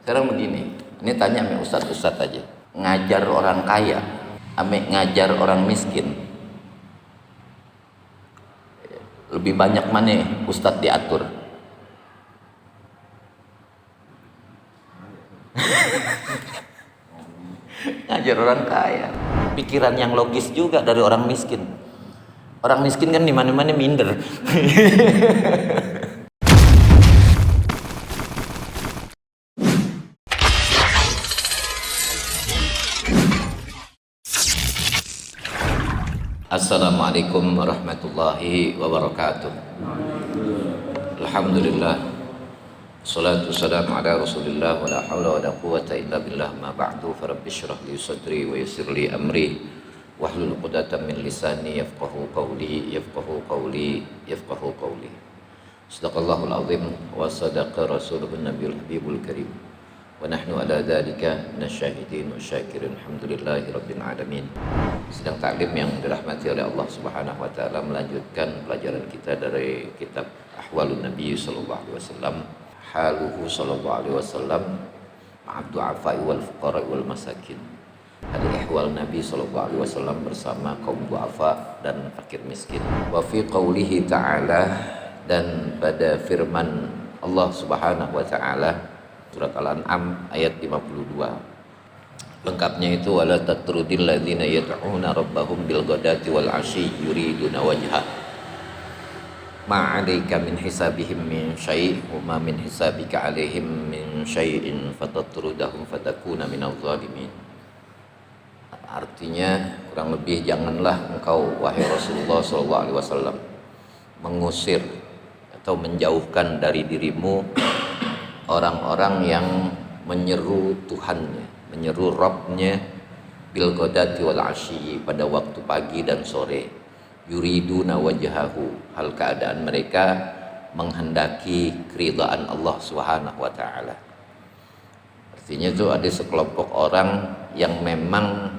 Sekarang begini, ini tanya sama ustadz-ustadz aja. Ngajar orang kaya, ame ngajar orang miskin, lebih banyak mana ustadz diatur? Ngajar orang kaya, pikiran yang logis juga dari orang miskin. Orang miskin kan di mana-mana minder. Assalamualaikum warahmatullahi wabarakatuh. Alhamdulillah, salatu wassalamu ala rasulillah, wa la hawla wa la quwwata illa billah, ma ba'du, farabbi syrah li sadri wa yassir li amri wahlul 'uqdatam min lisani yafqahu qawli yafqahu qawli. Sadaqallahul azim wa sadaqa rasuluhun nabiyul habibul karim, wa nahnu ala dzalika minasyahidin wa syakirin, alhamdulillahi rabbil alamin. Sidang taklim yang dirahmati oleh Allah Subhanahu wa taala, melanjutkan pelajaran kita dari kitab Ahwalun Nabi sallallahu alaihi wasallam, haluhu sallallahu alaihi wasallam ma'ad du'afa wal fuqara wal masakin. Hadis ihwal Nabi sallallahu alaihi wasallam bersama kaum du'afa dan fakir miskin. Wa fi qaulihi ta'ala, dan pada firman Allah Subhanahu wa taala surat Al-An'am ayat 52. Lengkapnya itu, wala tatrudil ladzina yad'una rabbahum bil ghadati wal 'ashyi yuriduna wajha ma 'alaika min hisabihim min syai' wa ma min hisabika 'alaihim min syai'in fatatrudahum fatakuna minadh dhalimin. Artinya kurang lebih, janganlah engkau wahai Rasulullah sallallahu alaihi wasallam mengusir atau menjauhkan dari dirimu orang-orang yang menyeru Tuhannya, menyeru Rabbnya, bil ghadati wal 'ashyi, pada waktu pagi dan sore, yuriduna wajhahu, hal keadaan mereka menghendaki keridhaan Allah Subhanahu wa taala. Artinya itu ada sekelompok orang yang memang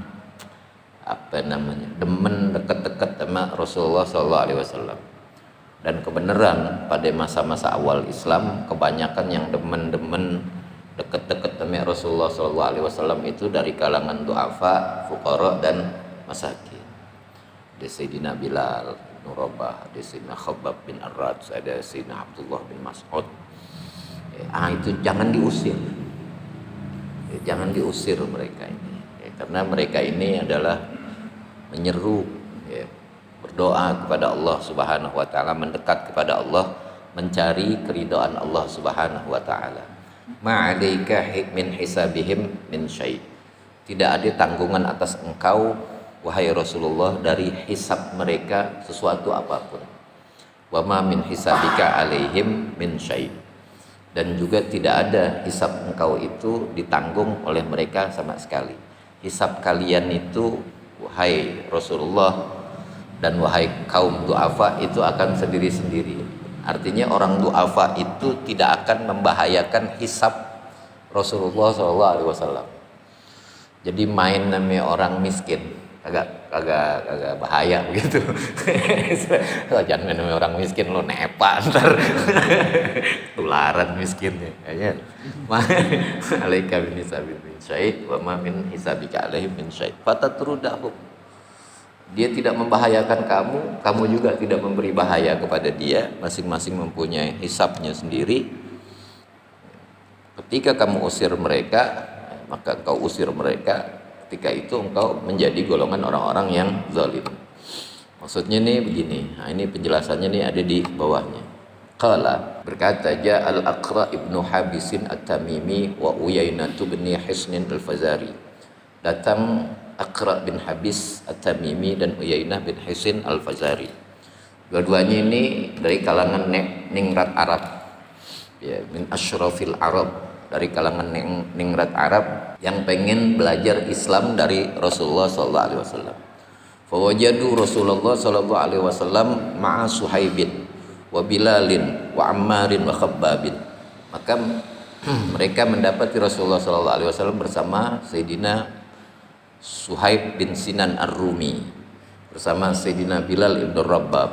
demen dekat-dekat sama Rasulullah sallallahu alaihi wasallam. Dan kebenaran pada masa-masa awal Islam, kebanyakan yang demen-demen dekat-dekat sama Rasulullah sallallahu alaihi wasallam itu dari kalangan du'afa, fuqara dan masakin. Ada Sayyidina Bilal bin Rabah, ada Sayyidina Khabbab bin Arad, ada Sayyidina Abdullah bin Mas'ud. Itu jangan diusir. Jangan diusir mereka ini. Karena mereka ini adalah menyeru, berdoa kepada Allah Subhanahu wa taala, mendekat kepada Allah, mencari keridhaan Allah Subhanahu wa taala. Ma'alaika min hisabihim min syai', tidak ada tanggungan atas engkau wahai Rasulullah dari hisab mereka sesuatu apapun. Wa ma min hisabika alaihim min syai', dan juga tidak ada hisab engkau itu ditanggung oleh mereka sama sekali. Hisab kalian itu wahai Rasulullah dan wahai kaum du'afa itu akan sendiri-sendiri. Artinya orang du'afa itu tidak akan membahayakan hisab Rasulullah SAW. Jadi main namanya orang miskin agak bahaya begitu. Jangan main namanya orang miskin, lo nepa ntar tularan miskinnya. Kayaknya alaika bin hisabin min syai' wa ma min hisabika alaihim min syai' fatatrudahum. Dia tidak membahayakan kamu, kamu juga tidak memberi bahaya kepada dia. Masing-masing mempunyai hisabnya sendiri. Ketika kamu usir mereka, maka engkau usir mereka. Ketika itu engkau menjadi golongan orang-orang yang zalim. Maksudnya nih begini. Nah, ini penjelasannya nih ada di bawahnya. Qala, berkata, Ja'al Aqra ibnu Habisin at-Tamimi wa Uyainatu bin Hisnin al-Fazari. Datang Aqra bin Habis at-Tamimi dan Uyainah bin Hisn al-Fazari. Dua-duanya ini dari kalangan ningrat Arab, min asyrafil Arab, dari kalangan ningrat Arab yang pengen belajar Islam dari Rasulullah sallallahu alaihi wasallam. Fawajadu Rasulullah sallallahu alaihi wasallam ma'a Suhaibin wa Bilalin wa Ammarin wa Khabbabin. Maka mereka mendapati Rasulullah sallallahu alaihi wasallam bersama Sayyidina Suhaib bin Sinan Ar-Rumi, bersama Sayyidina Bilal ibn Rabah,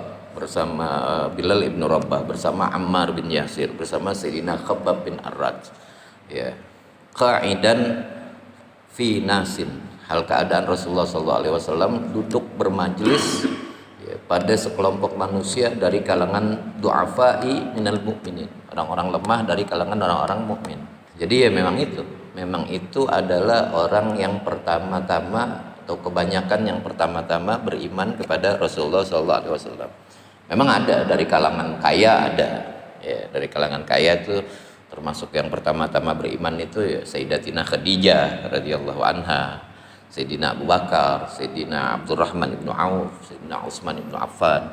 bersama Ammar bin Yasir, bersama Sayyidina Khabbab bin Arad. qa'idan fi nasin, hal keadaan Rasulullah SAW duduk bermajlis ya, pada sekelompok manusia dari kalangan du'afai minal mu'minin, orang-orang lemah dari kalangan orang-orang mukmin. Jadi ya memang itu adalah orang yang pertama-tama atau kebanyakan yang pertama-tama beriman kepada Rasulullah SAW. Memang ada dari kalangan kaya, ada ya, dari kalangan kaya itu termasuk yang pertama-tama beriman itu ya Sayyidatina Khadijah radhiyallahu anha, Sayyidina Abu Bakar, Sayyidina Abdurrahman ibnu Auf, Sayyidina Utsman ibnu Affan.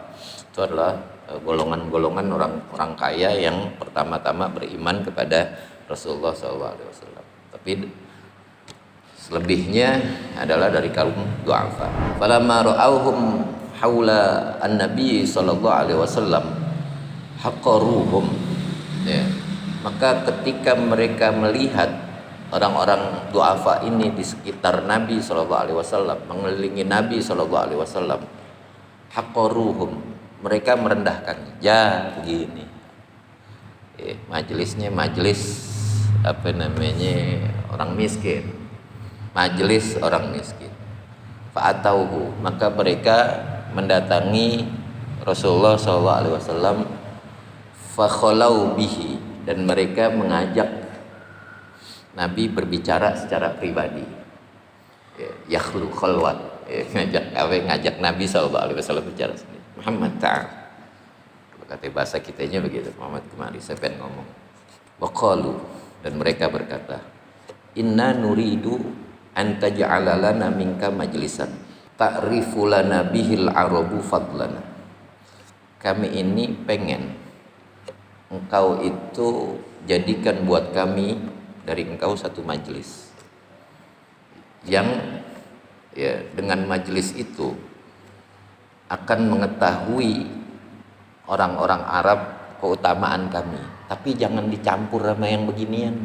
Itu adalah golongan-golongan orang-orang kaya yang pertama-tama beriman kepada Rasulullah SAW. Tapi selebihnya adalah dari kaum du'afa. Falamma ra'auhum haula an-nabi sallallahu alaihi wasallam haqqaruhum ya. Maka ketika mereka melihat orang-orang du'afa ini di sekitar Nabi sallallahu alaihi wasallam, mengelilingi Nabi sallallahu alaihi wasallam, haqqaruhum, mereka merendahkan. Ya begini majelisnya majelis orang miskin, majelis orang miskin. Fa'atauhu, maka mereka mendatangi Rasulullah SAW. Fakhalau bihi, dan mereka mengajak Nabi berbicara secara pribadi. Yakhlu khalwat, ngajak Nabi SAW bicara sendiri. Muhammad ta'ala, kalau kata bahasa kitanya begitu, Muhammad kemari, saya pengen ngomong. Waqalu, dan mereka berkata, inna nuridu an taj'ala lana minka majlisan ta'rifu lana bihil arabu fadlana. Kami ini pengen engkau itu jadikan buat kami dari engkau satu majelis yang ya dengan majelis itu akan mengetahui orang-orang Arab keutamaan kami, tapi jangan dicampur sama yang beginian.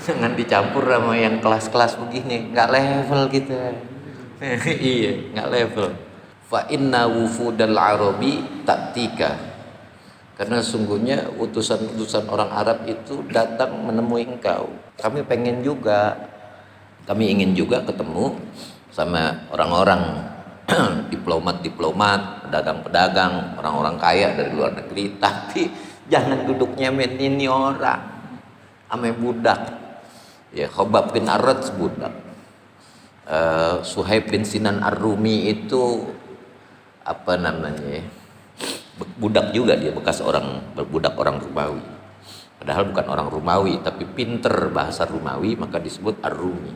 Jangan dicampur sama yang kelas-kelas begini, nggak level kita. Iya, nggak level. Fa inna wufudal arabi ta'tika, karena sungguhnya utusan-utusan orang Arab itu datang menemui engkau. Kami ingin juga ketemu sama orang-orang diplomat, pedagang-pedagang, orang-orang kaya dari luar negeri, tapi jangan duduknya ini orang ame budak. Ya, Khobab bin Arad budak. Suhaib bin Sinan Ar-Rumi itu budak juga, dia bekas budak orang Romawi. Padahal bukan orang Romawi, tapi pinter bahasa Romawi, maka disebut Ar-Rumi.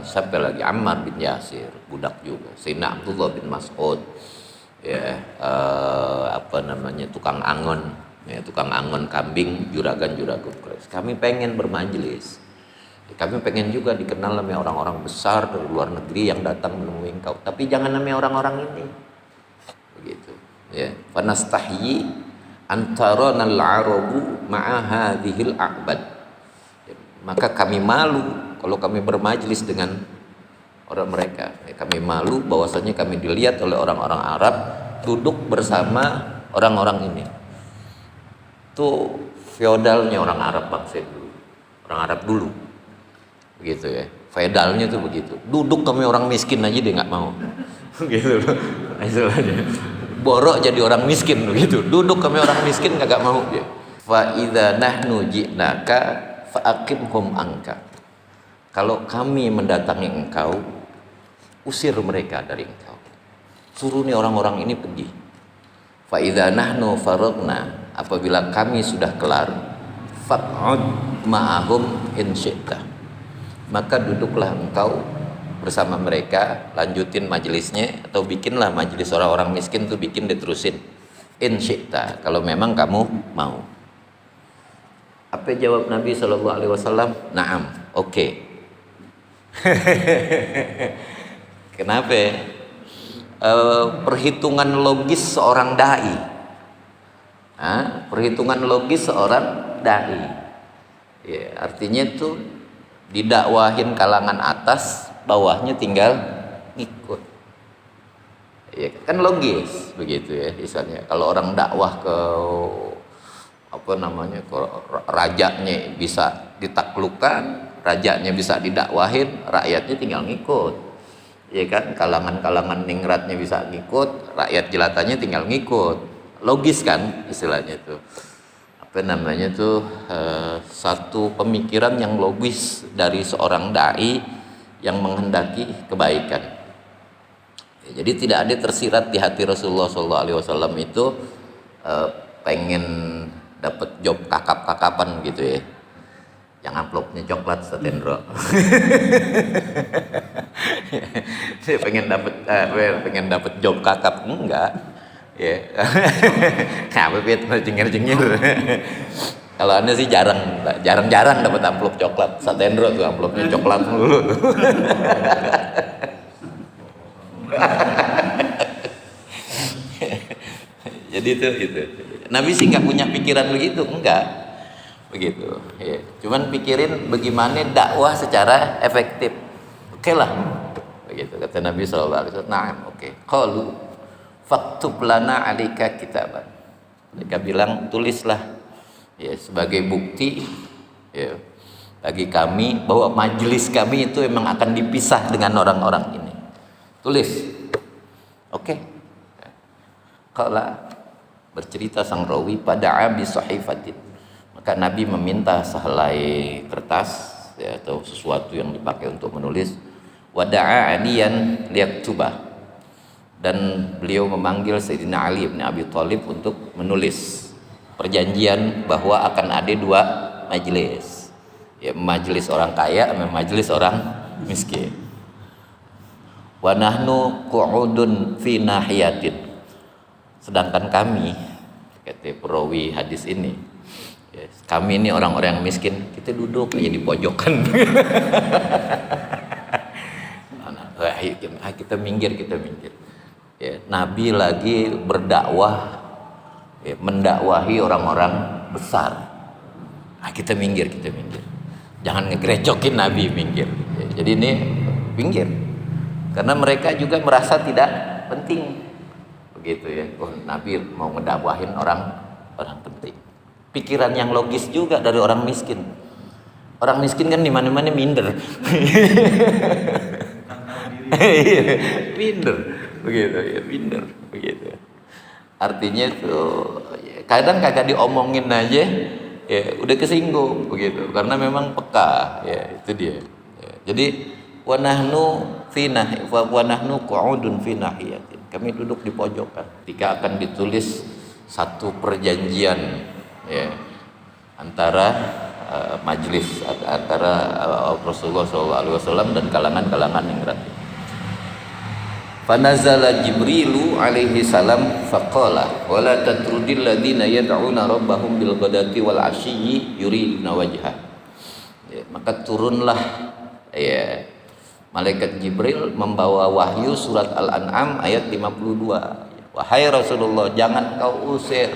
Sampai lagi Ammar bin Yasir, budak juga. Sayyidina Abdullah bin Mas'ud, ya tukang angon kambing, juragan Quraisy. Kami pengen bermajelis, kami pengen juga dikenal sama orang-orang besar dari luar negeri yang datang menemui engkau, tapi jangan nama orang-orang ini, begitu ya. Fanastahyi antara al-arabu ma'a hadhil a'bad, maka kami malu kalau kami bermajelis dengan orang mereka. Kami malu bahwasanya kami dilihat oleh orang-orang Arab duduk bersama orang-orang ini. Itu feodalnya orang Arab bangsa dulu, orang Arab dulu, begitu ya. Feodalnya tuh begitu. Duduk kami orang miskin aja dia nggak mau, gitu loh. Istilahnya borok jadi orang miskin begitu. Duduk kami orang miskin nggak mau. Fa idza nahnu ji'naka fa aqimhum anka. Kalau kami mendatangi engkau, usir mereka dari engkau. Suruh nih orang-orang ini pergi. Fa idza nahnu faragna, apabila kami sudah kelar, faq'ud ma'ahum in syi'ta, maka duduklah engkau bersama mereka, lanjutin majelisnya, atau bikinlah majelis orang-orang miskin tuh bikin diterusin in syi'ta, kalau memang kamu mau. Apa jawab Nabi SAW? Naam, oke. Kenapa? Perhitungan logis seorang dai. Perhitungan logis seorang dai. Ya, artinya itu didakwahin kalangan atas, bawahnya tinggal ngikut. Ya, kan logis begitu ya misalnya. Kalau orang dakwah ke apa namanya, ke rajanya bisa ditaklukkan, rajanya bisa didakwahin, rakyatnya tinggal ngikut. Ya kan, kalangan-kalangan ningratnya bisa ngikut, rakyat jelatanya tinggal ngikut. Logis kan istilahnya itu. Apa namanya tuh, satu pemikiran yang logis dari seorang dai yang menghendaki kebaikan. Ya, jadi tidak ada tersirat di hati Rasulullah SAW itu pengen dapat job kakap-kakapan gitu ya, yang amplopnya coklat Satendro. Saya pengen dapat job kakap, enggak ya. Apa jengir-jengir. Kalau Anda sih jarang-jarang dapat amplop coklat Satendro tuh, amplopnya coklat mulu. Jadi itu Nabi sih nggak punya pikiran begitu, enggak begitu ya. Cuman pikirin bagaimana dakwah secara efektif. Oke lah begitu kata Nabi SAW. Nah, oke. Qalu faktub lana alika kitaban. Mereka bilang, tulislah ya sebagai bukti ya bagi kami bahwa majelis kami itu memang akan dipisah dengan orang-orang ini. Tulis. Oke. Qala, bercerita sang rawi, pada abi sahifatin, maka Nabi meminta sehelai kertas ya, atau sesuatu yang dipakai untuk menulis. Wada'a aliyan liyaktubah, dan beliau memanggil Sayyidina Ali bin Abi Thalib untuk menulis perjanjian bahwa akan ada dua majelis ya, majelis orang kaya sama majelis orang miskin. Wa nahnu qu'udun fi nahiyatin, sedangkan kami, kata perawi hadis ini, kami ini orang-orang yang miskin, kita duduk aja di pojokan. Kita minggir ya, Nabi lagi berdakwah ya, mendakwahi orang-orang besar. Kita minggir, jangan ngegerecokin Nabi, minggir ya, jadi ini minggir karena mereka juga merasa tidak penting begitu ya. Oh, Nabi mau ngedakwahin orang penting. Pikiran yang logis juga dari orang miskin. Orang miskin kan di mana-mana minder. Minder begitu ya, minder begitu. Artinya tuh kadang kagak diomongin aja ya udah kesinggung begitu, karena memang peka ya, itu dia ya. Jadi wa nahnu qu'udun fi nahiyatin, kami duduk di pojokan ketika akan ditulis satu perjanjian ya antara majelis antara Rasulullah SAW dan kalangan-kalangan yang gratis. Fanazala Jibrilu alaihi salam faqala wala tatrudil ladina yad'una rabbahum bil ghadati wal 'ashyi yuriduna wajha. Ya, maka turunlah ya malaikat Jibril membawa wahyu surat Al-An'am ayat 52. Wahai Rasulullah, jangan kau usir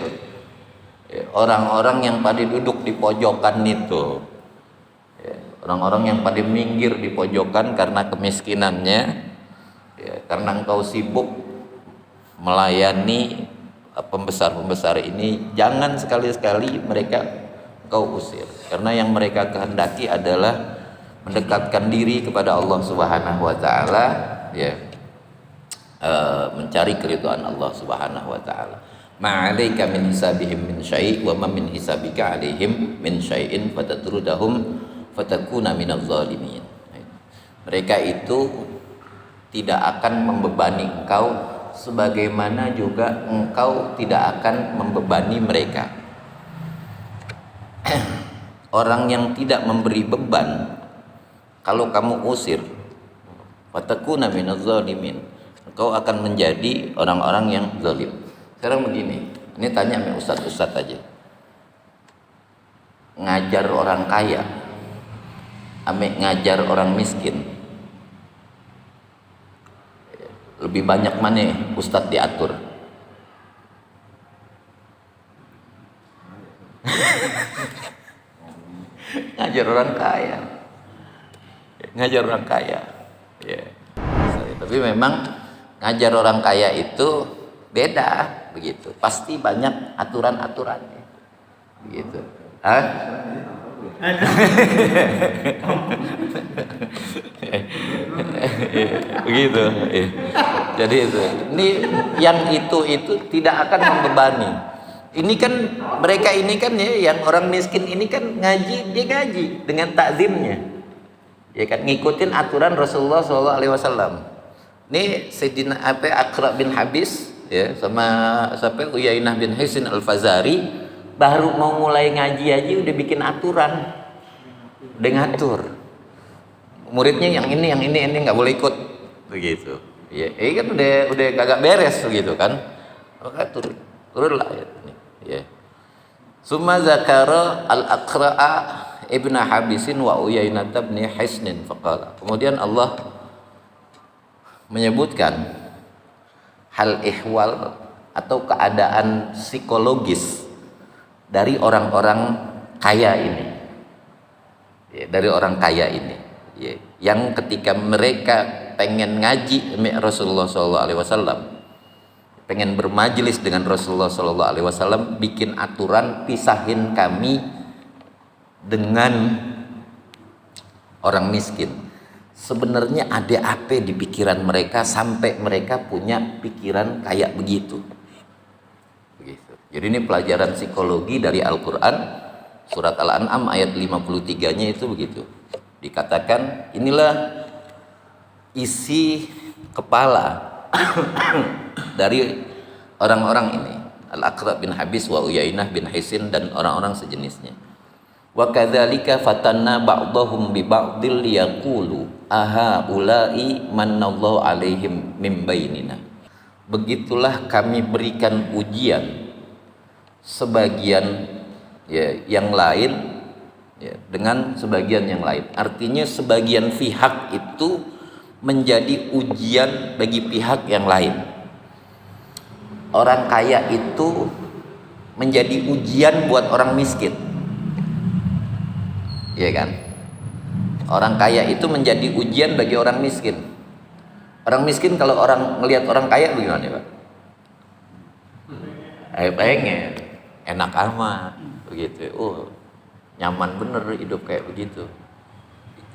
ya, orang-orang yang pada duduk di pojokan itu. Ya, orang-orang yang pada minggir di pojokan karena kemiskinannya. Ya, karena engkau sibuk melayani pembesar-pembesar ini, jangan sekali-sekali mereka engkau usir, karena yang mereka kehendaki adalah mendekatkan diri kepada Allah Subhanahu wa taala ya, mencari keridhaan Allah Subhanahu wa taala. Ma'alaika min hisabihim min syai' wa ma min hisabika alaihim min syai'in fatatrudahum fatakuna minadh dhalimin. Mereka itu tidak akan membebani engkau sebagaimana juga engkau tidak akan membebani mereka. Orang yang tidak memberi beban, kalau kamu usir, fatakuna minadh dhalimin, engkau akan menjadi orang-orang yang zalim. Sekarang begini, ini tanya sama ustadz aja, ngajar orang kaya ame ngajar orang miskin, lebih banyak mana ustadz diatur? Ngajar orang kaya ya. Tapi memang ngajar orang kaya itu beda begitu. Pasti banyak aturan-aturannya. Begitu. Hah? Begitu. Jadi itu. Ini yang itu tidak akan membebani. Ini kan mereka ini kan ya, yang orang miskin ini kan ngaji, dia ngaji dengan takzimnya. Ya kan ngikutin aturan Rasulullah SAW. Ini Sayyidina Aqra bin Habis ya sama sampai Uyainah bin Hisn Al-Fazari baru mau mulai ngaji aja udah bikin aturan. Udah ngatur. Muridnya yang ini nggak boleh ikut begitu. Ya, ini kan udah kagak beres begitu kan. Maka turunlah ayat ini. Ya. Summa zakara al-Aqra'a ibn Habisin wa Uyainah bin Hisnin faqala. Kemudian Allah menyebutkan hal ihwal atau keadaan psikologis dari orang-orang kaya ini. Ya, dari orang kaya ini. Ya, yang ketika mereka pengen ngaji Rasulullah SAW, pengen bermajelis dengan Rasulullah SAW, bikin aturan pisahin kami dengan orang miskin. Sebenarnya ada apa di pikiran mereka sampai mereka punya pikiran kayak begitu. Jadi ini pelajaran psikologi dari Al-Quran, surat Al-An'am ayat 53-nya itu begitu. Dikatakan inilah isi kepala dari orang-orang ini, Al-Aqra bin Habis wa Uyainah bin Hisn dan orang-orang sejenisnya. Wa kadzalika fatanna ba'dahum bi ba'dil yaqulu aha ulai manallahu alaihim mim bainina. Begitulah kami berikan ujian sebagian ya, yang lain ya, dengan sebagian yang lain. Artinya sebagian pihak itu menjadi ujian bagi pihak yang lain. Orang kaya itu menjadi ujian buat orang miskin. Iya kan? Orang kaya itu menjadi ujian bagi orang miskin. Orang miskin kalau orang melihat orang kaya bagaimana, Pak? Pengen, enak amat, begitu. Oh, nyaman bener hidup kayak begitu.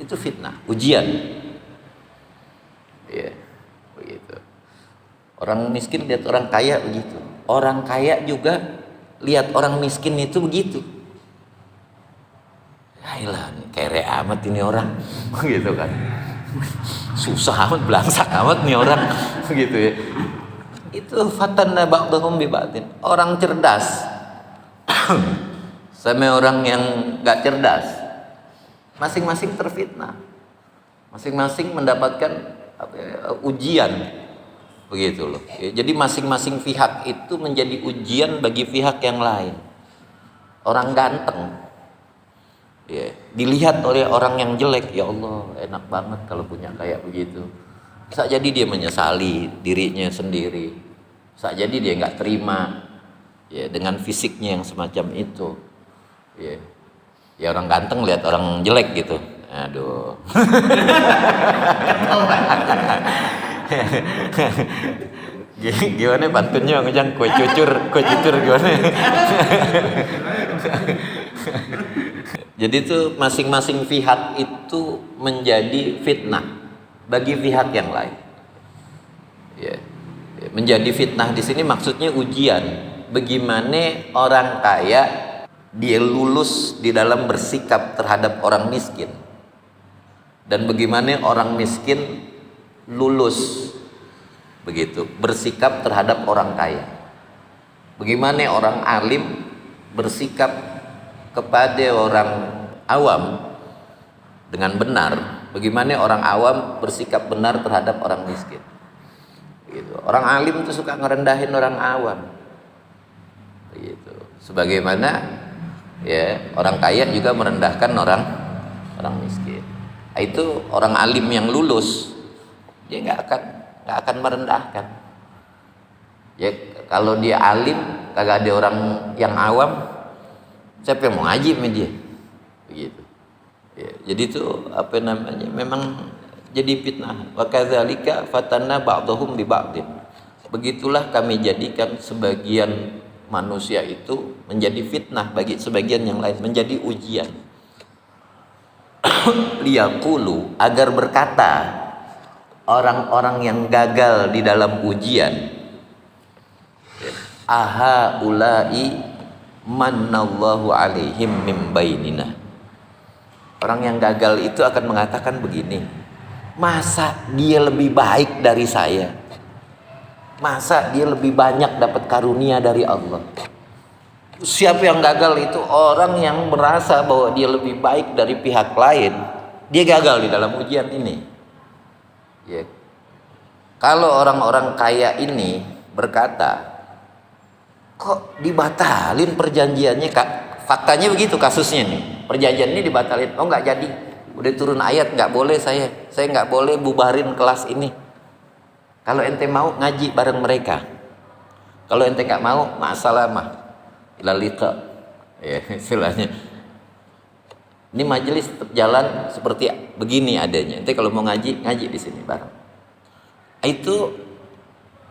Itu fitnah, ujian. Iya, begitu. Orang miskin lihat orang kaya begitu. Orang kaya juga lihat orang miskin itu begitu. Ayolah, kere amat ini orang, begitu kan? Susah amat, belangsak amat nih orang, begitu ya. Itu fatanna ba'dahum bi ba'din. Orang cerdas sama orang yang gak cerdas, masing-masing terfitnah, masing-masing mendapatkan ujian, begitu loh. Jadi masing-masing pihak itu menjadi ujian bagi pihak yang lain. Orang ganteng ya, dilihat oleh orang yang jelek, ya Allah enak banget kalau punya kayak begitu. Bisa jadi dia menyesali dirinya sendiri, bisa jadi dia nggak terima ya dengan fisiknya yang semacam itu ya. Ya orang ganteng lihat orang jelek gitu, aduh. Gimana pantunnya ngejang kue cucur gimana? Jadi itu masing-masing pihak itu menjadi fitnah bagi pihak yang lain. Ya, menjadi fitnah di sini maksudnya ujian. Bagaimana orang kaya dia lulus di dalam bersikap terhadap orang miskin, dan bagaimana orang miskin lulus begitu bersikap terhadap orang kaya. Bagaimana orang alim bersikap kepada orang awam dengan benar, bagaimana orang awam bersikap benar terhadap orang miskin. Begitu. Orang alim itu suka ngerendahin orang awam. Begitu. Sebagaimana ya orang kaya juga merendahkan orang miskin. Itu orang alim yang lulus, dia nggak akan merendahkan. Ya kalau dia alim, kagak ada orang yang awam, siapa yang mau ngaji sama dia? Begitu. Ya, jadi itu apa namanya? Memang jadi fitnah. Wa kadzalika fatanna ba'dhum bi ba'din. Begitulah kami jadikan sebagian manusia itu menjadi fitnah bagi sebagian yang lain, menjadi ujian. Liyaqulu, agar berkata orang-orang yang gagal di dalam ujian, aha ulai mannallahu alaihim mim bainina. Orang yang gagal itu akan mengatakan begini, masa dia lebih baik dari saya? Masa dia lebih banyak dapat karunia dari Allah? Siapa yang gagal itu? Orang yang merasa bahwa dia lebih baik dari pihak lain. Dia gagal di dalam ujian ini. Ya. Kalau orang-orang kaya ini berkata, kok dibatalin perjanjiannya, Kak? Faktanya begitu kasusnya nih. Perjanjian ini dibatalin. Oh, nggak jadi. Udah turun ayat, nggak boleh saya nggak boleh bubarin kelas ini. Kalau ente mau ngaji bareng mereka. Kalau ente nggak mau, ma'asalamah. Lalita. Ya, istilahnya. Ini majelis tetap jalan seperti begini adanya. Ente kalau mau ngaji di sini bareng. Itu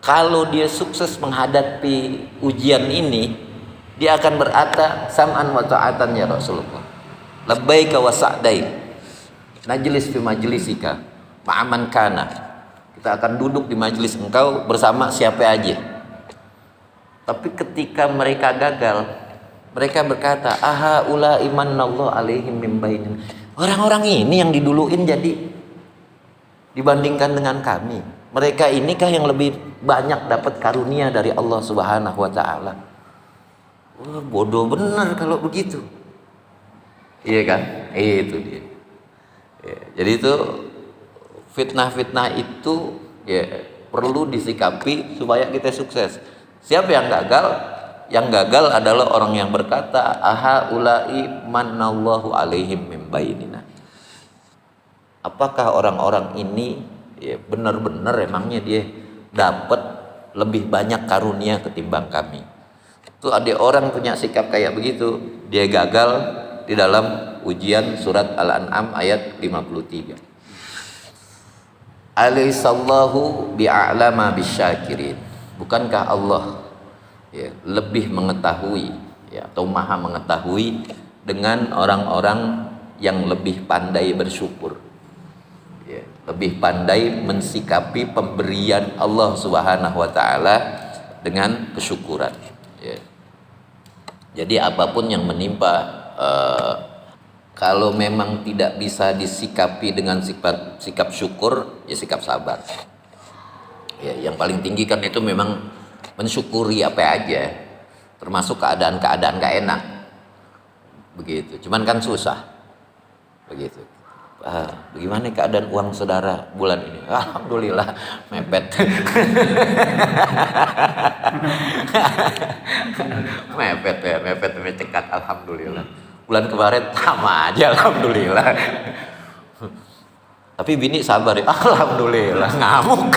kalau dia sukses menghadapi ujian ini, dia akan berkata sam'an wa ta'atan ya Rasulullah. Labbaika wa sa'daik. Najlis fi majlisika ma'aman kana. Kita akan duduk di majelis engkau bersama siapa aja. Tapi ketika mereka gagal, mereka berkata, aha ula imannallahu alaihim mim bainin. Orang-orang ini yang diduluin jadi dibandingkan dengan kami. Mereka inikah yang lebih banyak dapat karunia dari Allah Subhanahu wa taala? Wah, bodoh benar kalau begitu. Iya kan? Itu dia. Ya, jadi itu fitnah-fitnah itu ya perlu disikapi supaya kita sukses. Siapa yang gagal? Yang gagal adalah orang yang berkata, aha ulai mannallahu alaihim mim bainina. Apakah orang-orang ini ya benar-benar emangnya dia dapat lebih banyak karunia ketimbang kami? Itu ada orang punya sikap kayak begitu, dia gagal di dalam ujian surat Al-An'am ayat 53. Alaihissallahu bi'a'lama bisyakirin. Bukankah Allah ya, lebih mengetahui ya, atau maha mengetahui dengan orang-orang yang lebih pandai bersyukur ya, lebih pandai mensikapi pemberian Allah Subhanahu wa taala dengan kesyukuran ya. Jadi apapun yang menimpa kalau memang tidak bisa disikapi dengan sikap syukur, ya sikap sabar. Ya, yang paling tinggi kan itu memang mensyukuri apa aja, termasuk keadaan-keadaan gak enak. Begitu. Cuman kan susah. Begitu. Bagaimana keadaan uang saudara bulan ini? Alhamdulillah mepet. mepet cekat, alhamdulillah. Bulan kemarin sama aja, alhamdulillah. Tapi bini sabar ya, alhamdulillah, ngamuk.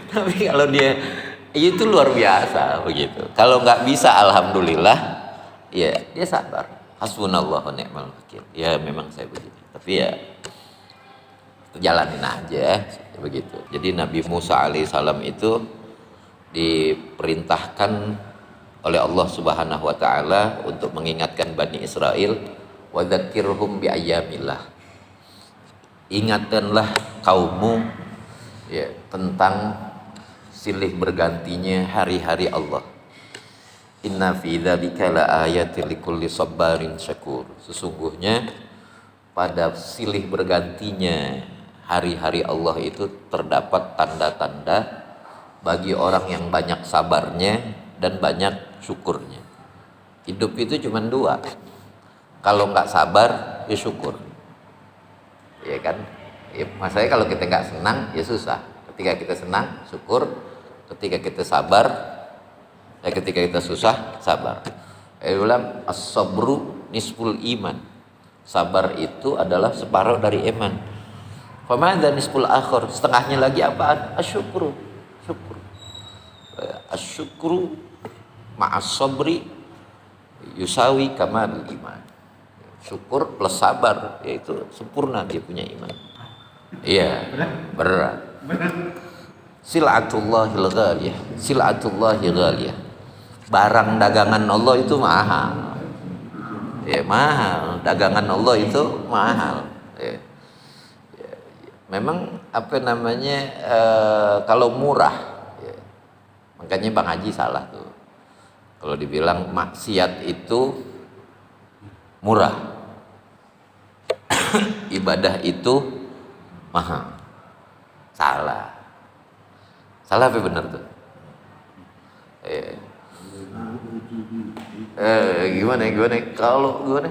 Tapi kalau dia itu luar biasa begitu. Kalau nggak bisa alhamdulillah, ya dia sabar. Hasbunallah wa ni'mal wakil. Ya memang saya begini. Tapi ya jalanin aja begitu. Jadi Nabi Musa alaihissalam itu diperintahkan oleh Allah Subhanahu wa taala untuk mengingatkan Bani Israel, wa dzakirhum bi ayyamillah. Ingatkanlah kaummu ya tentang silih bergantinya hari-hari Allah. Inna fi dzalika la ayatil likulli sabarin syakur. Sesungguhnya pada silih bergantinya hari-hari Allah itu terdapat tanda-tanda bagi orang yang banyak sabarnya dan banyak syukurnya. Hidup itu cuma dua. Kalau nggak sabar, ya syukur. Ya kan? Ya, masalahnya kalau kita nggak senang, ya susah. Ketika kita senang, syukur. Ketika kita sabar, ketika kita susah, sabar. Ulam as-sabru nisful iman. Sabar itu adalah separuh dari iman. Famadza nisful akhir? Setengahnya lagi apaan? Asyukru. Syukur. Asyukru ma'as sabri yusawi kamal iman. Syukur plus sabar yaitu sempurna dia punya iman. Iya, berat. Silatullahil ghaliyah, silatullahil ghaliyah. Barang dagangan Allah itu mahal. Ya, mahal. Dagangan Allah itu mahal. Ya. Memang apa namanya kalau murah, ya. Makanya Bang Haji salah tuh. Kalau dibilang maksiat itu murah, ibadah itu mahal. Salah apa benar tuh? Gimana kalau gimana?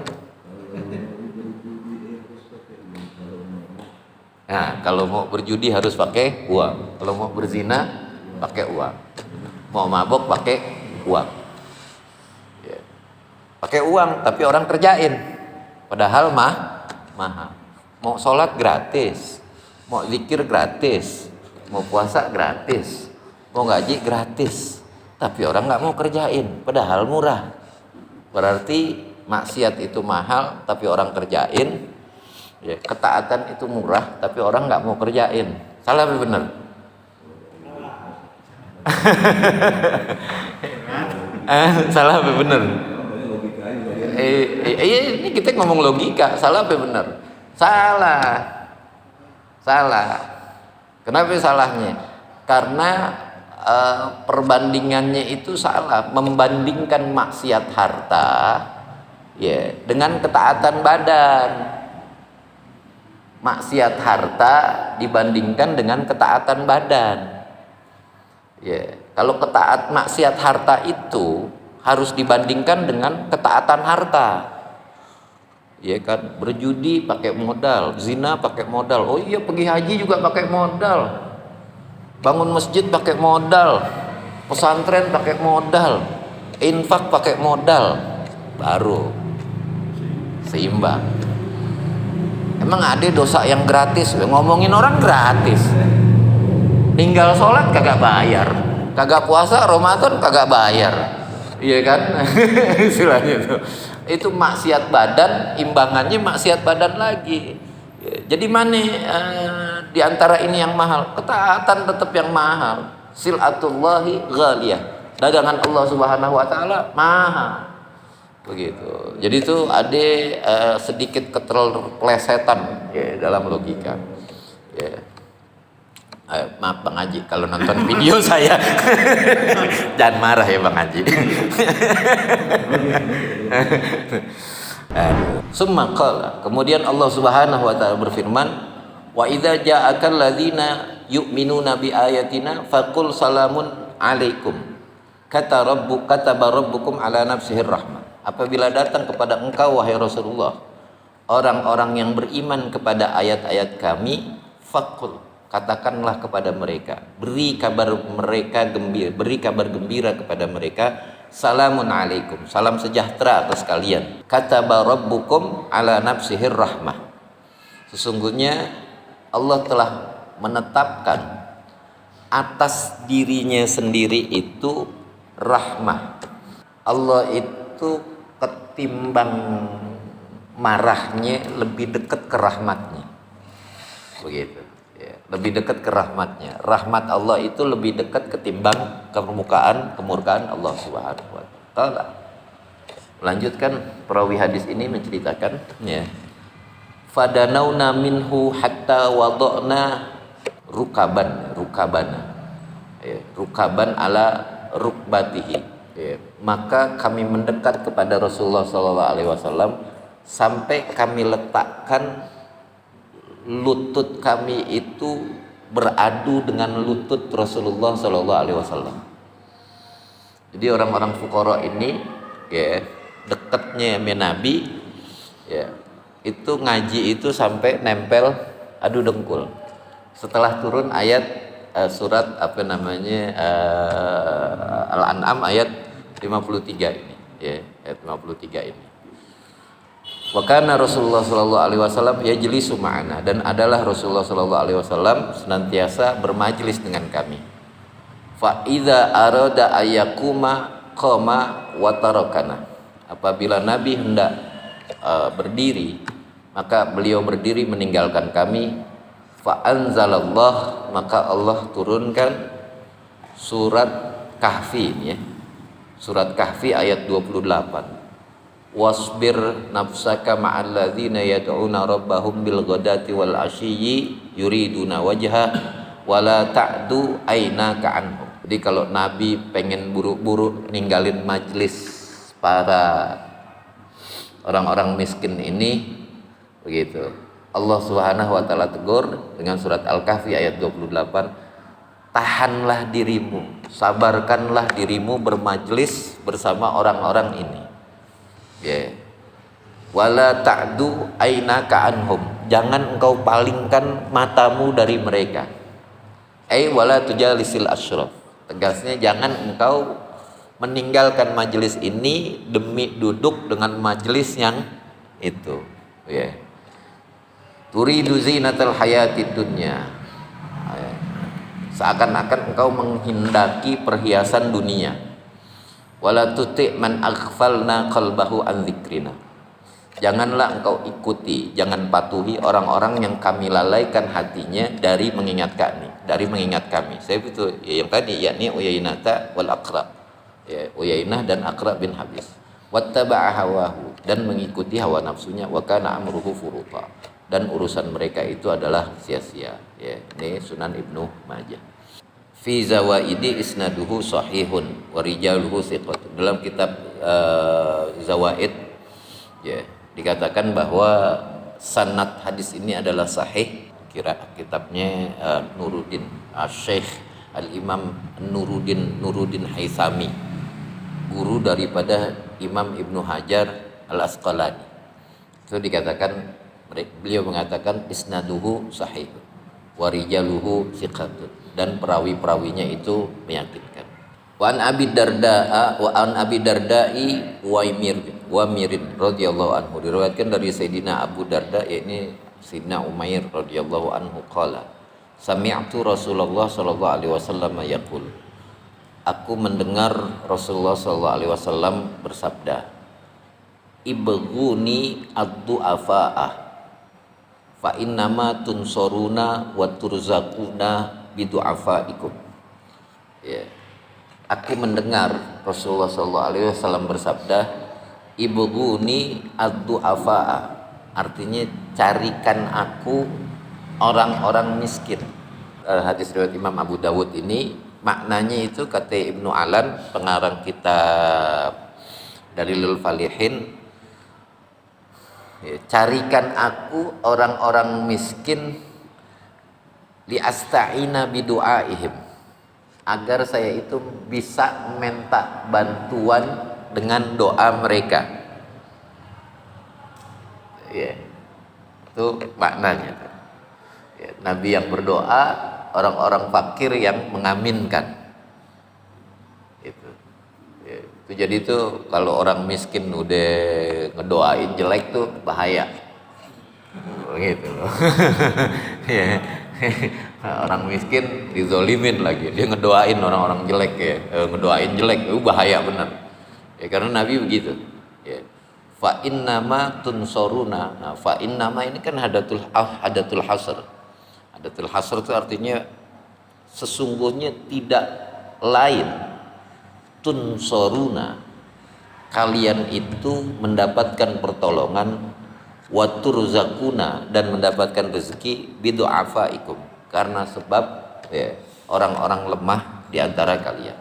Nah, kalau mau berjudi harus pakai uang. Kalau mau berzina pakai uang. Mau mabok pakai uang. Ya. Pakai uang tapi orang kerjain. Padahal mahal. Mau sholat gratis, mau zikir gratis, mau puasa gratis, mau ngaji gratis. Tapi orang nggak mau kerjain. Padahal murah. Berarti maksiat itu mahal tapi orang kerjain. Ya, ketaatan itu murah tapi orang nggak mau kerjain. Salah apa benar? Salah apa benar? Ini kita ngomong logika. Salah apa benar? Salah. Kenapa salahnya? Karena perbandingannya itu salah. Membandingkan maksiat harta ya dengan ketaatan badan. Maksiat harta dibandingkan dengan ketaatan badan. Ya, kalau maksiat harta itu harus dibandingkan dengan ketaatan harta. Ya kan, berjudi pakai modal, zina pakai modal. Oh iya, pergi haji juga pakai modal. Bangun masjid pakai modal. Pesantren pakai modal. Infak pakai modal. Baru seimbang. Emang ada dosa yang gratis? Ngomongin orang gratis. Tinggal sholat kagak bayar, kagak puasa Ramadan kagak bayar, iya kan? Istilahnya itu maksiat badan, imbangannya maksiat badan lagi. Jadi mana di antara ini yang mahal? Ketaatan tetap yang mahal. Silatullahi ghaliyah. Dagangan Allah Subhanahu wa taala mahal. Begitu. Jadi itu ada sedikit keterpelesetan ya dalam logika. Ya. Maaf Bang Haji kalau nonton video saya. Jangan marah ya Bang Haji. Summa qala, kemudian Allah Subhanahu wa taala berfirman, wa idza ja'akal ladzina yu'minuna bi ayatina faqul salamun alaikum. Kataba rabbukum ala nafsihi rahmah. Apabila datang kepada engkau wahai Rasulullah orang-orang yang beriman kepada ayat-ayat kami, faqul, katakanlah kepada mereka, beri kabar gembira kepada mereka, salamun alaikum, salam sejahtera atas kalian. Kataba rabbukum ala nafsihir rahmah, sesungguhnya Allah telah menetapkan atas dirinya sendiri itu rahmah. Allah itu ketimbang marahnya lebih dekat ke rahmatnya, begitu. Lebih dekat ke rahmatnya. Rahmat Allah itu lebih dekat ketimbang kemurkaan Allah Subhanahu wa taala. Melanjutkan perawi hadis ini menceritakan ya. Fadanauna minhu hatta wada'na rukabana. Ya, rukaban ala rukbatihi. Ya, maka kami mendekat kepada Rasulullah sallallahu alaihi wasallam sampai kami letakkan lutut kami itu beradu dengan lutut Rasulullah Sallallahu Alaihi Wasallam. Jadi orang-orang fuqara ini, ya, dekatnya sama Nabi, ya, itu ngaji itu sampai nempel adu dengkul. Setelah turun ayat surat apa namanya Al-An'am ayat 53 ini, ya, ayat 53 ini. Wa kana Rasulullah sallallahu alaihi wasallam yajlisu ma'ana, dan adalah Rasulullah sallallahu alaihi wasallam senantiasa bermajlis dengan kami. Fa idza arada ayakuma qama wa tarakana. Apabila Nabi hendak berdiri, maka beliau berdiri meninggalkan kami. fa anzalallah, maka Allah turunkan surat Kahfi ini ya. Surat Kahfi ayat 28. Wasbir nafsaka ma'al ladzina yad'una rabbahum bil ghadati wal ashiyyi yuriduna wajha wala ta'du ainaka anhum. Jadi kalau Nabi pengen buru-buru ninggalin majlis para orang-orang miskin ini, begitu, Allah Subhanahu wa taala tegur dengan surat Al-Kahfi ayat 28, tahanlah dirimu, sabarkanlah dirimu bermajlis bersama orang-orang ini. Ya. Wala ta'du ainaka anhum, jangan engkau palingkan matamu dari mereka. Wala tujalisil asyraf, tegasnya jangan engkau meninggalkan majelis ini demi duduk dengan majelis yang itu. Ya. Turidu zinatal hayatid dunya, seakan-akan engkau menghendaki perhiasan dunia. Wala tuti' man aghfalna qalbahu an dzikrina, janganlah engkau ikuti, jangan patuhi orang-orang yang kami lalaikan hatinya dari mengingat kami. Saya itu yang tadi, yakni Uyainata wal Aqra, ya, Uyainah dan Aqra bin Habis. Wattaba'a hawahu, dan mengikuti hawa nafsunya. Wa kana amruhu furuta, dan urusan mereka itu adalah sia-sia. Ya, ini Sunan Ibnu Majah. Fi zawaidi isnaduhu sahihun wa rijaluhu thiqat. Dalam kitab Zawaid ya, dikatakan bahwa sanad hadis ini adalah sahih. Kira kitabnya Nuruddin Syekh Al-Imam Nuruddin Haythami, guru daripada Imam Ibnu Hajar Al-Asqalani. Itu dikatakan, beliau mengatakan isnaduhu sahih wa rijaluhu thiqatun, dan perawi-perawinya itu meyakinkan. Wa an Abi Darda'i Wamirin radhiyallahu anhu, diriwayatkan dari Sayyidina Abu Darda, yakni Sayyidina Umair radhiyallahu anhu, qala sami'tu Rasulullah sallallahu alaihi wasallam yaqul, aku mendengar Rasulullah sallallahu alaihi wasallam bersabda, ibghuni ad-du'afa'ah fa innama tunsoruna wa turzaquna bidu'afaikum. Ya. Aku mendengar Rasulullah SAW bersabda, ibghuni ad-du'afa'a, artinya carikan aku orang-orang miskin. Hadis riwayat Imam Abu Dawud ini maknanya itu, kata Ibnu Alan, pengarang kitab Dalilul Falihin, ya, carikan aku orang-orang miskin li asta'ina bidu'aihim, agar saya itu bisa minta bantuan dengan doa mereka. Ya, itu maknanya. Ya, Nabi yang berdoa, orang-orang fakir yang mengaminkan. Itu. Ya, itu jadi itu kalau orang miskin udah ngedoain jelek tuh bahaya. Begitu loh. Ya. Orang miskin dizolimin lagi, dia ngedoain orang-orang jelek, ya, ngedoain jelek, bahaya benar. Ya, karena Nabi begitu. Ya. Fa innama tunsoruna. Nah, fa innama ini kan hadatul hasr. Hadatul hasr itu artinya sesungguhnya tidak lain, tunsoruna, kalian itu mendapatkan pertolongan, waturzakuna, dan mendapatkan rezeki, bidu'afaikum, karena sebab ya, orang-orang lemah di antara kalian.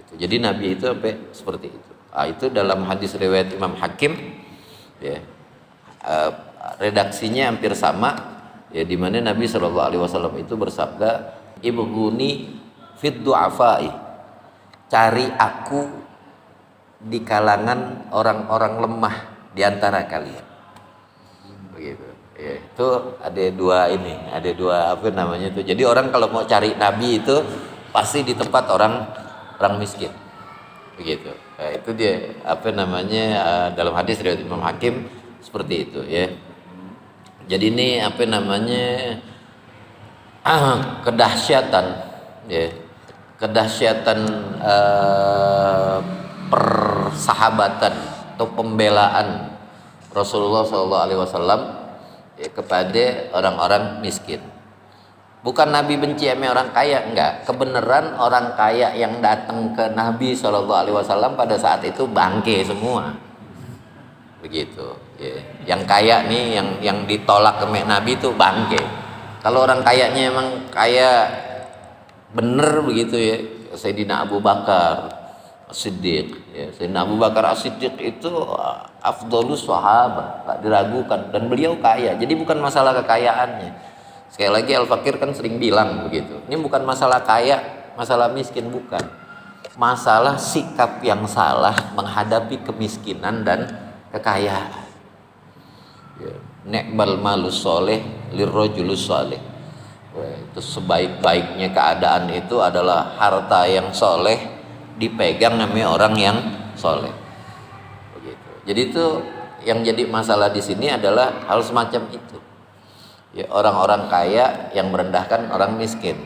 Itu. Jadi Nabi itu sampai seperti itu. Itu dalam hadis riwayat Imam Hakim, ya, redaksinya hampir sama, ya, di mana Nabi SAW itu bersabda, ibghuni fid du'afai, cari aku di kalangan orang-orang lemah di antara kalian. Begitu. Ya, itu ada dua apa namanya itu. Jadi orang kalau mau cari Nabi itu pasti di tempat orang miskin. Begitu. Nah, itu dia apa namanya dalam hadis riwayat Imam Hakim seperti itu, ya. Jadi ini apa namanya kedahsyatan, ya. Kedahsyatan persahabatan atau pembelaan Rasulullah SAW ya, kepada orang-orang miskin. Bukan Nabi benci sama orang kaya, enggak. Kebenaran orang kaya yang datang ke Nabi SAW pada saat itu bangke semua. Begitu. Ya. Yang kaya nih, yang ditolak ke Nabi itu bangke. Kalau orang kayanya emang kaya bener begitu ya, Sayyidina Abu Bakar As-Siddiq. Ya, Sayyidina Abu Bakar As-Siddiq itu afdhalus sahabat, tak diragukan, dan beliau kaya. Jadi bukan masalah kekayaannya. Sekali lagi Al-Fakir kan sering bilang begitu. Ini bukan masalah kaya, masalah miskin, bukan. Masalah sikap yang salah menghadapi kemiskinan dan kekayaan. Ya. Ni'mal malus soleh lirrojulus soleh. Itu sebaik-baiknya keadaan itu adalah harta yang soleh dipegang namanya orang yang soleh. Begitu. Jadi itu yang jadi masalah di sini adalah hal semacam itu. Ya, orang-orang kaya yang merendahkan orang miskin.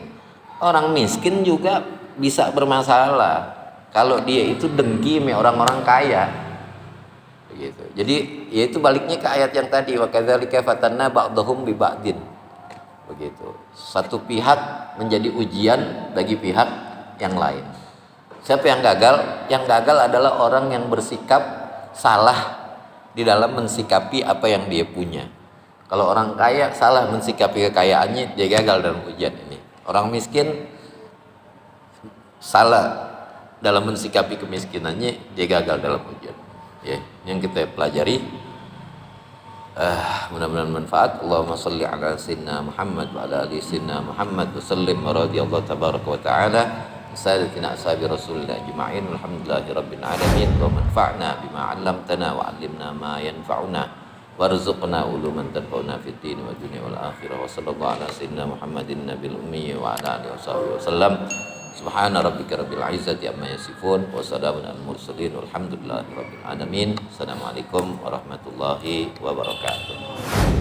Orang miskin juga bisa bermasalah kalau dia itu dengki sama orang-orang kaya. Begitu. Jadi ya itu baliknya ke ayat yang tadi, wa kadzalika fatanna ba'dhum bi ba'din. Begitu. Satu pihak menjadi ujian bagi pihak yang lain. Siapa yang gagal? Yang gagal adalah orang yang bersikap salah di dalam mensikapi apa yang dia punya. Kalau orang kaya salah mensikapi kekayaannya, dia gagal dalam ujian ini. Orang miskin salah dalam mensikapi kemiskinannya, dia gagal dalam ujian. Ya, yang kita pelajari mudah-mudahan manfaat. Allahumma shalli ala sayyidina Muhammad wa ala ali sayyidina Muhammad wa sallim radhiyallahu tabaraka wa ta'ala sayyidatina ashabi rasulillah ajma'in alhamdulillahi rabbil alamin wa manfa'na bima 'allamtana wa 'allimna ma yanfa'una warzuqna uluman tanfa'una fid din wa dunya wal akhirah wa sallallahu ala sayyidina Muhammadin nabiyil ummi wa ala alihi wasallam. Subhana rabbika rabbil izzati amma yasifun wa salamun alal mursalin walhamdulillahi rabbil alamin. Assalamualaikum warahmatullahi wabarakatuh.